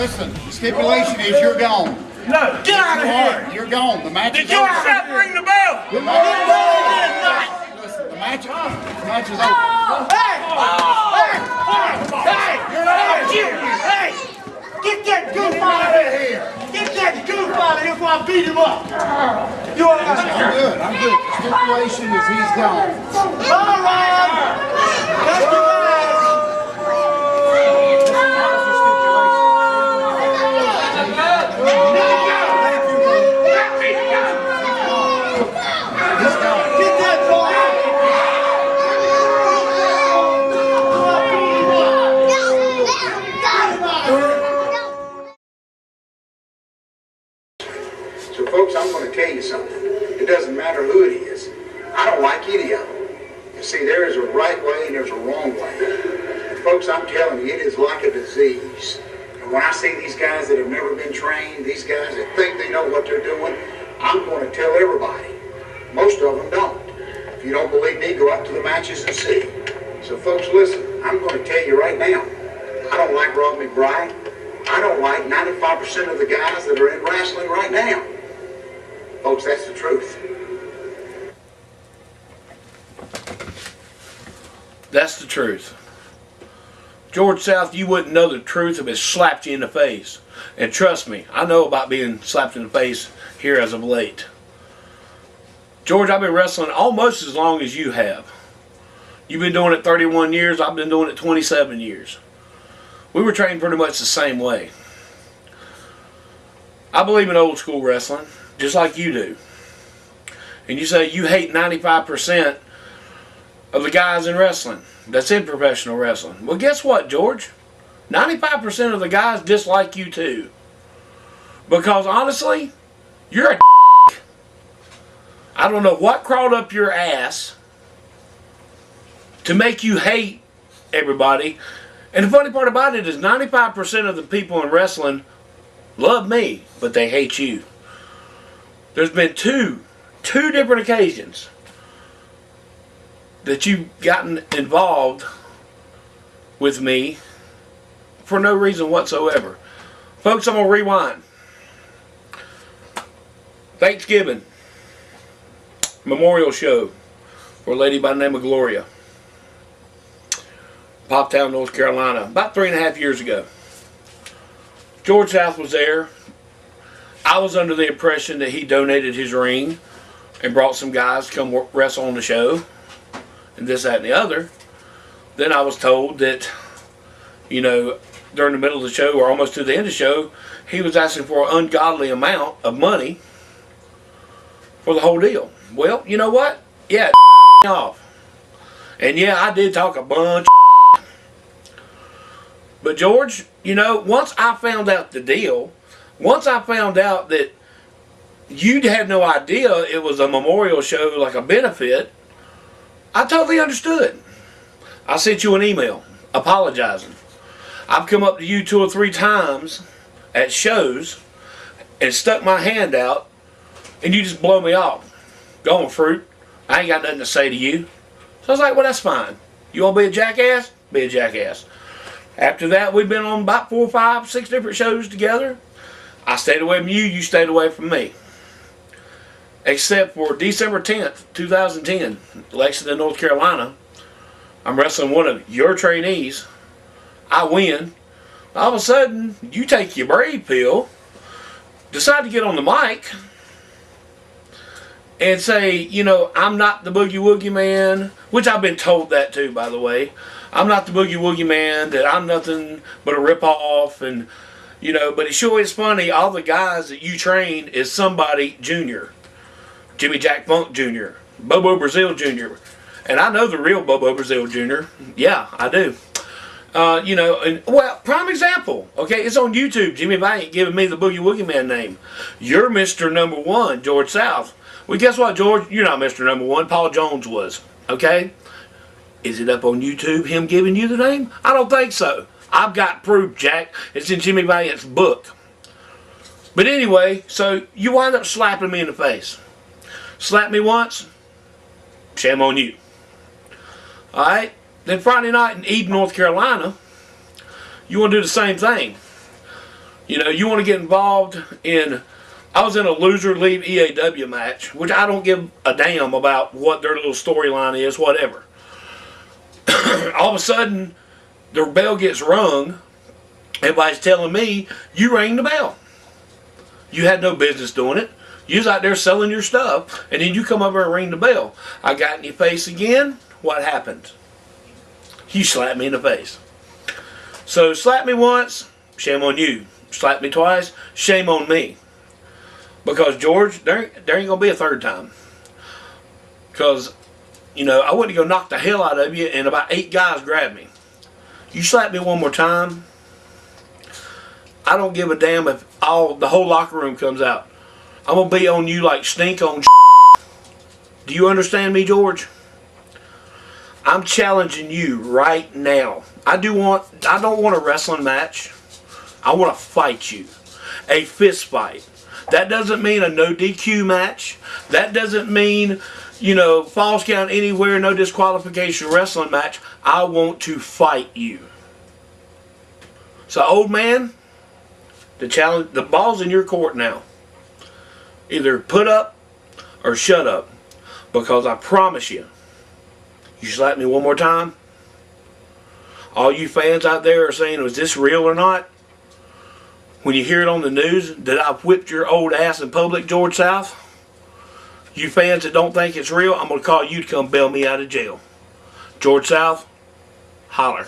Listen, the stipulation is you're gone. No, get out of here. You're gone. The match is Did your over. chef ring the bell? Listen, the match is over. Hey! Get that goof out of here! Get that goof out of here before I beat him up! You all right? I'm good. I'm good. The stipulation is he's gone. All right! That's the So folks, I'm going to tell you something. It doesn't matter who it is. I don't like any of them. You see, there is a right way and there's a wrong way. And folks, I'm telling you, it is like a disease. And when I see these guys that have never been trained, these guys that think they know what they're doing, I'm going to tell everybody. Most of them don't. If you don't believe me, go out to the matches and see. So folks, listen, I'm going to tell you right now, I don't like Rob McBride. I don't like 95% of the guys that are in wrestling right now. Folks, that's the truth. That's the truth. George South, you wouldn't know the truth if it slapped you in the face. And trust me, I know about being slapped in the face here as of late. George, I've been wrestling almost as long as you have. You've been doing it 31 years, I've been doing it 27 years. We were trained pretty much the same way. I believe in old school wrestling, just like you do. And you say you hate 95% of the guys in wrestling that's in professional wrestling. Well, guess what, George? 95% of the guys dislike you too. Because honestly, you're a I don't know what crawled up your ass to make you hate everybody. And the funny part about it is 95% of the people in wrestling love me, but they hate you. There's been two different occasions that you've gotten involved with me for no reason whatsoever. Folks, I'm going to rewind. Thanksgiving memorial show for a lady by the name of Gloria. Poptown, North Carolina, about 3.5 years ago. George South was there. I was under the impression that he donated his ring and brought some guys to come wrestle on the show, and this, that, and the other. Then I was told that, you know, during the middle of the show, or almost to the end of the show, he was asking for an ungodly amount of money for the whole deal. Well, you know what? Yeah, off. And yeah, I did talk a bunch. But George, you know, once I found out the deal, once I found out that you had no idea it was a memorial show, like a benefit, I totally understood. I sent you an email apologizing. I've come up to you 2 or 3 times at shows and stuck my hand out, and you just blow me off. Go on, fruit. I ain't got nothing to say to you. So I was like, well, that's fine. You want to be a jackass? Be a jackass. After that, we've been on about 4, 5, 6 different shows together. I stayed away from you, you stayed away from me. Except for December 10th, 2010, Lexington, North Carolina. I'm wrestling one of your trainees. I win. All of a sudden, you take your brave pill, decide to get on the mic, and say, you know, I'm not the Boogie Woogie Man, which I've been told that too, by the way. I'm not the Boogie Woogie Man, that I'm nothing but a rip-off, and, you know, but it sure is funny, all the guys that you trained is somebody junior. Jimmy Jack Funk Jr., Bobo Brazil Jr., and I know the real Bobo Brazil Jr., yeah, I do. You know, and well, prime example, okay, it's on YouTube, Jimmy Valiant giving me the Boogie Woogie Man name. You're Mr. Number 1, George South. Well, guess what, George? You're not Mr. Number 1. Paul Jones was. Okay? Is it up on YouTube, him giving you the name? I don't think so. I've got proof, Jack. It's in Jimmy Valiant's book. But anyway, so you wind up slapping me in the face. Slap me once, shame on you. Alright? Then Friday night in Eden, North Carolina, you want to do the same thing. You know, you want to get involved in. I was in a loser leave EAW match, which I don't give a damn about what their little storyline is, whatever. All of a sudden, the bell gets rung. Everybody's telling me, you rang the bell. You had no business doing it. You was out there selling your stuff, and then you come over and ring the bell. I got in your face again. What happened? You slapped me in the face. So slap me once, shame on you. Slap me twice, shame on me. Because, George, there ain't going to be a third time. Because, you know, I wouldn't go knock the hell out of you, and about 8 guys grabbed me. You slap me one more time, I don't give a damn if the whole locker room comes out. I'm going to be on you like stink on Do you understand me, George? I'm challenging you right now. I don't want a wrestling match. I want to fight you. A fist fight. That doesn't mean a no DQ match. That doesn't mean, you know, falls count anywhere, no disqualification wrestling match. I want to fight you. So, old man, the ball's in your court now. Either put up or shut up. Because I promise you, you slap me one more time, all you fans out there are saying, was this real or not? When you hear it on the news that I've whipped your old ass in public, George South, you fans that don't think it's real, I'm going to call you to come bail me out of jail. George South, holler.